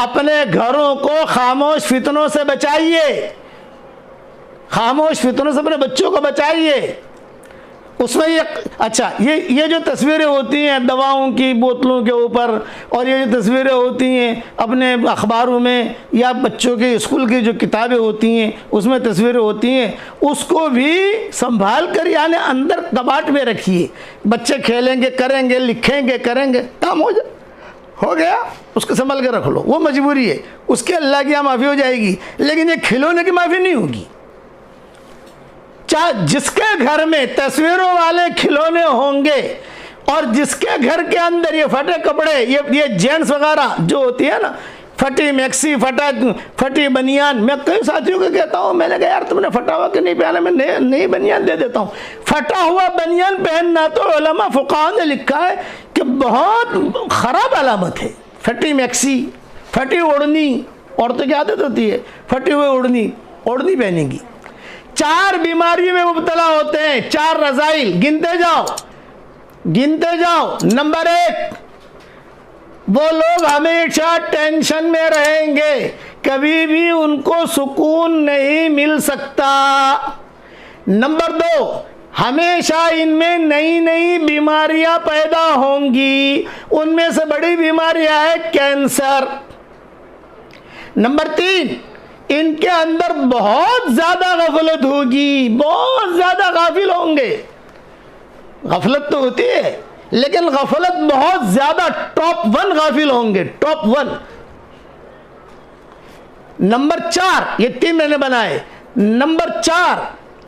अपने घरों को खामोश फितनों से बचाइए, खामोश फितनों से अपने बच्चों को बचाइए। उसमें ये जो तस्वीरें होती हैं दवाओं की बोतलों के ऊपर, और ये जो तस्वीरें होती हैं अपने अखबारों में या बच्चों के स्कूल की जो किताबें होती हैं उसमें तस्वीरें होती हैं, उसको भी संभाल कर यानी अंदर कबाट में रखिए। बच्चे खेलेंगे, करेंगे, लिखेंगे, करेंगे, काम हो गया, उसको संभाल कर रख लो, वो मजबूरी है, उसके अल्लाह की यहाँ माफ़ी हो जाएगी, लेकिन ये खिलौने की माफ़ी नहीं होगी। जिसके घर में तस्वीरों वाले खिलौने होंगे और जिसके घर के अंदर ये फटे कपड़े, ये जेंट्स वगैरह जो होती है ना, फटी मैक्सी, फटी बनियान, मैं कई साथियों को कहता हूँ, मैंने कहा यार तुमने फटा हुआ कि नहीं पहना, मैं नई बनियान दे देता हूँ। फटा हुआ बनियान पहनना तो उलमा फुक़हा ने लिखा है कि बहुत ख़राब अलामत है। फटी मैक्सी, फटी ओढ़नी, औरतों की आदत होती है फटी हुई ओढ़नी पहनेंगी। 4 बीमारियों में मुब्तला होते हैं, 4 रज़ाइल, गिनते जाओ। नंबर 1, वो लोग हमेशा टेंशन में रहेंगे, कभी भी उनको सुकून नहीं मिल सकता। नंबर 2, हमेशा इनमें नई बीमारियां पैदा होंगी, उनमें से बड़ी बीमारियां है कैंसर। नंबर 3, इनके अंदर बहुत ज़्यादा गफलत होगी, बहुत ज़्यादा गाफिल होंगे। गफलत तो होती है लेकिन गफलत बहुत ज़्यादा, टॉप 1 गाफिल होंगे, टॉप 1। नंबर 4, ये 3 मैंने बनाए। नंबर 4,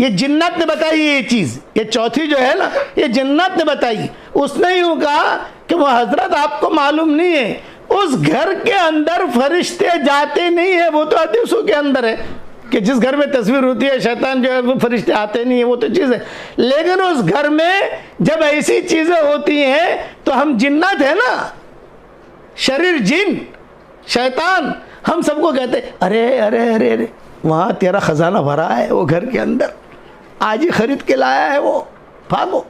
ये जिन्नत ने बताई ये चीज़, ये चौथी जो है ना, ये जिन्नत ने बताई। उसने यूँ कहा कि वो हजरत आपको मालूम नहीं है, उस घर के अंदर फरिश्ते जाते नहीं है, वो तो हदीसों के अंदर है कि जिस घर में तस्वीर होती है शैतान जो है वो फरिश्ते आते नहीं है, वो तो चीज़ है। लेकिन उस घर में जब ऐसी चीज़ें होती हैं तो हम जिन्नत है ना, शरीर जिन शैतान, हम सबको कहते अरे अरे अरे अरे वहाँ तेरा ख़जाना भरा है, वो घर के अंदर आज ही खरीद के लाया है, वो भागो।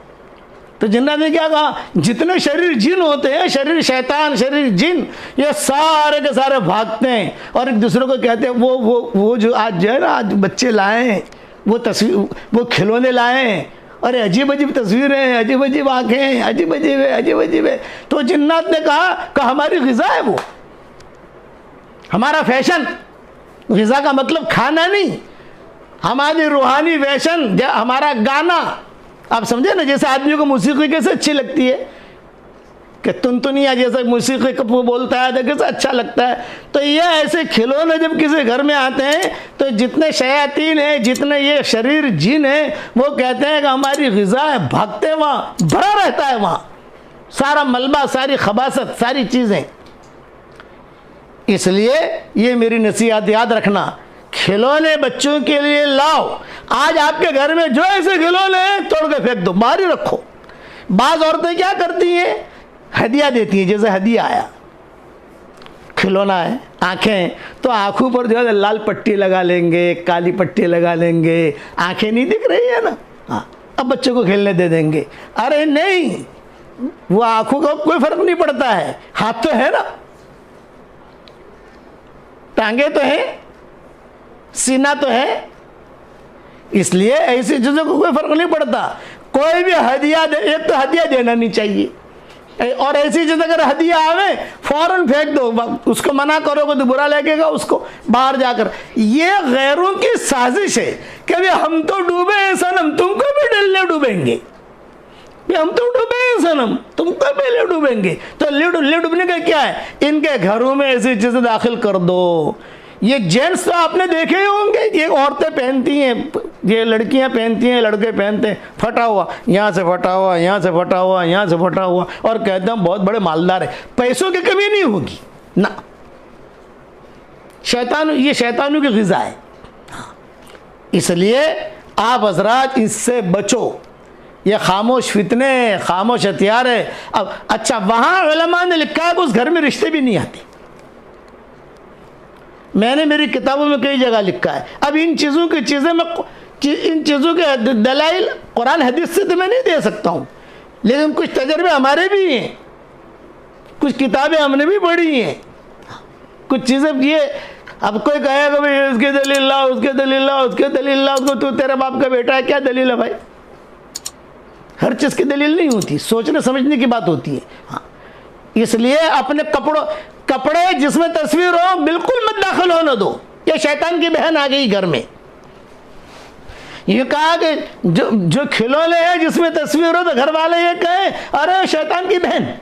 तो जिन्ना ने क्या कहा, जितने शरीर जिन होते हैं, शरीर शैतान, शरीर जिन, ये सारे के सारे भागते हैं और एक दूसरे को कहते हैं वो जो आज जो है ना, आज बच्चे लाए हैं वो तस्वीर, वो खिलौने लाए हैं, अरे अजीब अजीब तस्वीरें हैं, अजीब अजीब आँखें हैं, अजीब अजीब है। तो जिन्नात ने कहा कि हमारी ग़िज़ा है वो, हमारा फैशन। ग़िज़ा का मतलब खाना नहीं, हमारी रूहानी फैशन, हमारा गाना। आप समझे ना, जैसे आदमी को मौसीकी कैसे अच्छी लगती है कि तुनतुनिया जैसा मौसीकी को बोलता है तो कैसे अच्छा लगता है। तो ये ऐसे खिलौने जब किसी घर में आते हैं तो जितने शयातीन हैं, जितने ये शरीर जिन हैं, वो कहते हैं कि हमारी ग़िज़ा है, भागते हैं, वहाँ भरा रहता है, वहाँ सारा मलबा, सारी खबासत, सारी चीज़ें। इसलिए ये मेरी नसीहत याद रखना, खिलौने बच्चों के लिए लाओ। आज आपके घर में जो ऐसे खिलौने हैं तोड़ के फेंक दो, बाहर ही रखो। बाज़ औरतें क्या करती हैं, हदिया देती हैं। जैसे हदिया आया, खिलौना है, आँखें, तो आँखों पर जो है लाल पट्टी लगा लेंगे, काली पट्टी लगा लेंगे, आँखें नहीं दिख रही है ना, हाँ अब बच्चों को खेलने दे देंगे। अरे नहीं, वो आँखों का कोई फर्क नहीं पड़ता है, हाथ तो है ना, टांगे तो हैं, सीना तो है, इसलिए ऐसी चीज़ों को कोई फर्क नहीं पड़ता। कोई भी हदिया दे, एक तो हदिया देना नहीं चाहिए, और ऐसी चीज़ अगर हदिया आवे फौरन फेंक दो, उसको मना करोगे तो बुरा लगेगा उसको बाहर जाकर। ये गैरों की साजिश है कि भाई हम तो डूबे हैं सनम, तुमको भी डलने डूबेंगे, हम तो डूबे हैं सनम, तुमको पहले डूबेंगे। तो ले डूबने का क्या है, इनके घरों में ऐसी चीज़ें दाखिल कर दो। ये जेंट्स तो आपने देखे ही होंगे, ये औरतें पहनती हैं, ये लड़कियां पहनती हैं, लड़के पहनते हैं, फटा हुआ, यहाँ से फटा हुआ, यहाँ से फटा हुआ, यहाँ से फटा हुआ, और कहते हैं बहुत बड़े मालदार है। पैसों की कमी नहीं होगी ना, ये शैतानों की ग़िज़ा है। इसलिए आप हज़रात इससे बचो, ये खामोश फितने, खामोश हथियार है। अब अच्छा, वहाँ उलमा ने लिखा है कि उस घर में रिश्ते भी नहीं आते। मैंने मेरी किताबों में कई जगह लिखा है। अब इन चीज़ों के दलाइल कुरान हदीस से तो मैं नहीं दे सकता हूँ, लेकिन कुछ तजर्बे हमारे भी हैं, कुछ किताबें हमने भी पढ़ी हैं, कुछ चीज़ें ये, अब कोई कहेगा भाई उसके दलील लाओ, उसके दलील लाओ, उसके दलील लाओ, उसको तू तेरे बाप का बेटा है, क्या दलील है भाई? हर चीज़ की दलील नहीं होती, सोचने समझने की बात होती है। हाँ, इसलिए अपने कपड़े जिसमें तस्वीर हो बिल्कुल मत दाखिल होने दो। ये शैतान की बहन आ गई घर में। ये कहा कि जो खिलौने हैं जिसमें तस्वीर हो, तो घर वाले ये कहें अरे शैतान की बहन।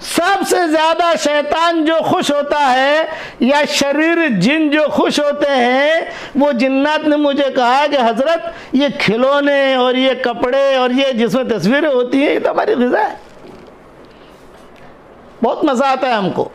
सबसे ज्यादा शैतान जो खुश होता है या शरीर जिन जो खुश होते हैं, वो जिन्नात ने मुझे कहा कि हजरत ये खिलौने और ये कपड़े और ये जिसमें तस्वीरें होती हैं, ये तो हमारी ग़िज़ा है, बहुत मजा आता है हमको।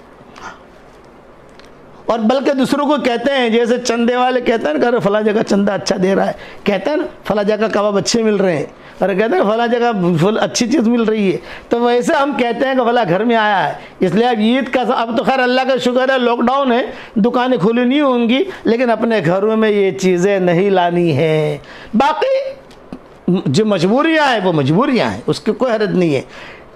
और बल्कि दूसरों को कहते हैं, जैसे चंदे वाले कहते हैं ना, अरे फला जगह चंदा अच्छा दे रहा है, कहते हैं ना फला जगह कबाब अच्छे मिल रहे हैं, अरे कहते हैं फला जगह फुल अच्छी चीज़ मिल रही है, तो वैसे हम कहते हैं कि फला घर में आया है। इसलिए अब ईद का, अब तो खैर अल्लाह का शुक्र है लॉकडाउन है, दुकानें खुली नहीं होंगी, लेकिन अपने घरों में ये चीज़ें नहीं लानी है। बाकी जो मजबूरियाँ हैं वो मजबूरियाँ हैं, उसकी कोई हरज नहीं है।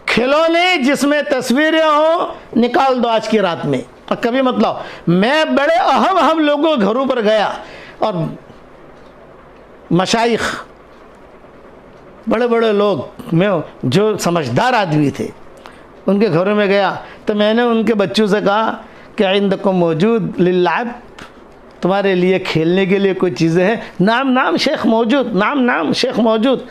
खिलौने जिसमें तस्वीरें हों निकाल दो आज की रात में, और कभी मत लाओ। मैं बड़े अहम लोगों के घरों पर गया और मशाइख, बड़े बड़े लोग में जो समझदार आदमी थे, उनके घरों में गया तो मैंने उनके बच्चों से कहा कि इंदकुम मौजूद लिल्लाब, तुम्हारे लिए खेलने के लिए कोई चीज़ें हैं? नाम शेख मौजूद, नाम शेख मौजूद।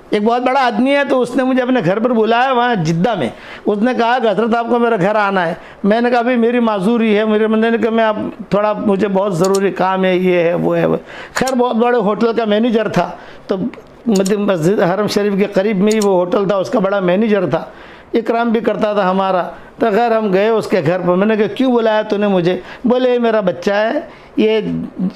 एक बहुत बड़ा आदमी है, तो उसने मुझे अपने घर पर बुलाया वहाँ जिद्दा में। उसने कहा कि हज़रत आपको मेरे घर आना है। मैंने कहा भाई मेरी माजूरी है, मेरे बंदे ने कहा मैं अब थोड़ा, मुझे बहुत ज़रूरी काम है, ये है वो है। खैर बहुत बड़े होटल का मैनेजर था, तो मस्जिद हरम शरीफ के करीब में ही वो होटल था, उसका बड़ा मैनेजर था, इकराम भी करता था हमारा। तो खैर हम गए उसके घर पर। मैंने कहा क्यों बुलाया तूने मुझे? बोले ये मेरा बच्चा है, ये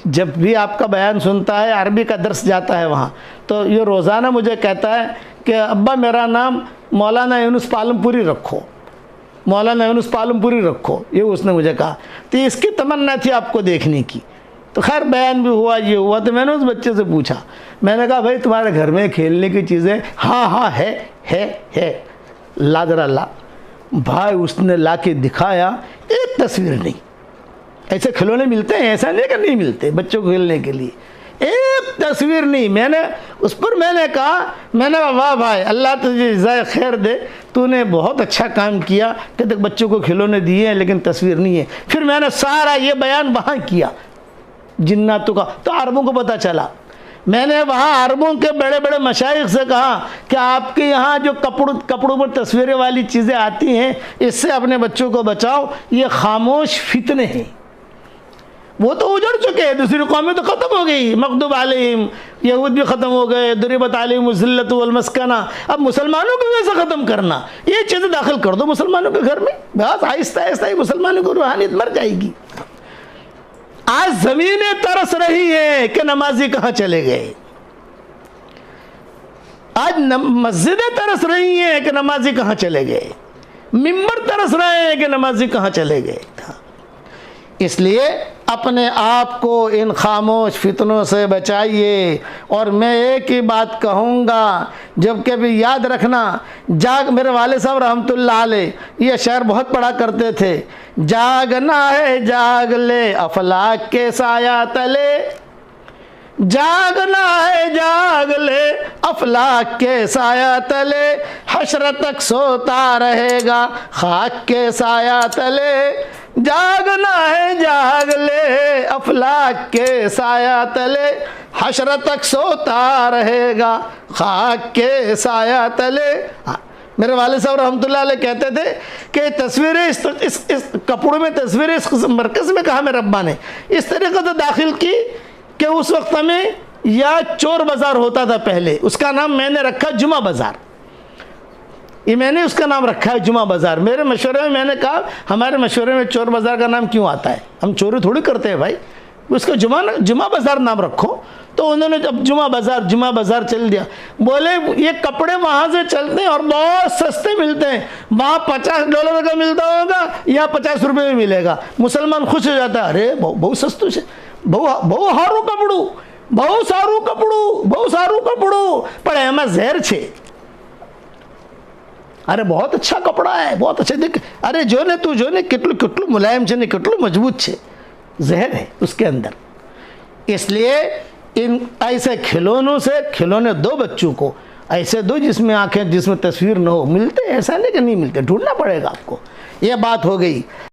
जब भी आपका बयान सुनता है, अरबी का दर्स जाता है वहाँ, तो ये रोज़ाना मुझे कहता है कि अब्बा मेरा नाम मौलाना यूनुस पालमपुरी रखो, मौलाना यूनुस पालमपुरी रखो, ये उसने मुझे कहा। तो इसकी तमन्ना थी आपको देखने की। तो खैर बयान भी हुआ, ये हुआ। तो मैंने उस बच्चे से पूछा, मैंने कहा भाई तुम्हारे घर में खेलने की चीज़ें? हाँ है। ला जरा ला। भाई उसने ला के दिखाया, एक तस्वीर नहीं। ऐसे खिलौने मिलते हैं, ऐसा नहीं कि नहीं मिलते बच्चों को खेलने के लिए, एक तस्वीर नहीं। मैंने उस पर मैंने कहा वाह भाई, अल्लाह तुझे जज़ाए खैर दे, तूने बहुत अच्छा काम किया कि तक बच्चों को खिलौने दिए हैं लेकिन तस्वीर नहीं है। फिर मैंने सारा ये बयान वहाँ किया जिन्नातों का, तो अरबों को पता चला। मैंने वहाँ अरबों के बड़े बड़े मशाइख से कहा कि आपके यहाँ जो कपड़ों पर तस्वीरें वाली चीज़ें आती हैं, इससे अपने बच्चों को बचाओ, ये खामोश फितने हैं। वो तो उजड़ चुके हैं, दूसरी कौमें तो ख़त्म हो गई, मग़दूब अलैहिम, यहूद भी ख़त्म हो गए, दुरिबत अलैहिमुज़ ज़िल्लतु वल मस्कना। अब मुसलमानों को कैसे ख़त्म करना? ये चीज़ें दाखिल कर दो मुसलमानों के घर में, बस आहिस्ता ही मुसलमानों को रूहानियत मर जाएगी। आज ज़मीनें तरस रही हैं कि नमाजी कहाँ चले गए, आज मस्जिदें तरस रही हैं कि नमाजी कहाँ चले गए, मिंबर तरस रहे हैं कि नमाजी कहाँ चले गए। इसलिए अपने आप को इन खामोश फितनों से बचाइए। और मैं एक ही बात कहूँगा, जब कभी याद रखना, मेरे वाले साहब रहमतुल्लाह अलैह ये शेर बहुत पढ़ा करते थे, जागना है जाग ले अफलाक के साया तले, जागना है जाग ले अफलाक के साया तले, हश्र तक सोता रहेगा खाक के साया तले, जागना है जाग ले अफलाक के साया तले, हश्र तक सोता रहेगा खाक के साया तले। मेरे वाले साहब रहमतुल्लाह अलैह कहते थे कि तस्वीरें इस कपड़ों में तस्वीरें इस मरकज़ में कहा मेरे रब्बा ने इस तरीक़े से दाखिल की कि उस वक्त में या चोर बाज़ार होता था पहले, उसका नाम मैंने रखा जुमा बाज़ार। ये मैंने उसका नाम रखा है जुमा बाज़ार। मेरे मशवरे में मैंने कहा हमारे मशवरे में चोर बाज़ार का नाम क्यों आता है, हम चोरी थोड़ी करते हैं भाई, उसका जुमा बाज़ार नाम रखो। तो उन्होंने जब जुमा बाज़ार चल दिया, बोले ये कपड़े वहाँ से चलते हैं और बहुत सस्ते मिलते हैं, वहाँ $50 का मिलता होगा, यहाँ $50 में मिलेगा। मुसलमान खुश हो जाता है, अरे बहुत सस्तु से, बहु सारू कपड़ू, पर एमा ઝેર છે, अरे बहुत अच्छा कपड़ा है, बहुत अच्छा, देख अरे जो ने तू जो ने कितलू कितलू मुलायम छे ने कितलू मजबूत छे, जहर है उसके अंदर। इसलिए इन ऐसे खिलौनों से खिलौने दो बच्चों को, ऐसे दो जिसमें आंखें जिसमें तस्वीर न हो। मिलते ऐसा नहीं कि नहीं मिलते, ढूंढना पड़ेगा आपको। यह बात हो गई।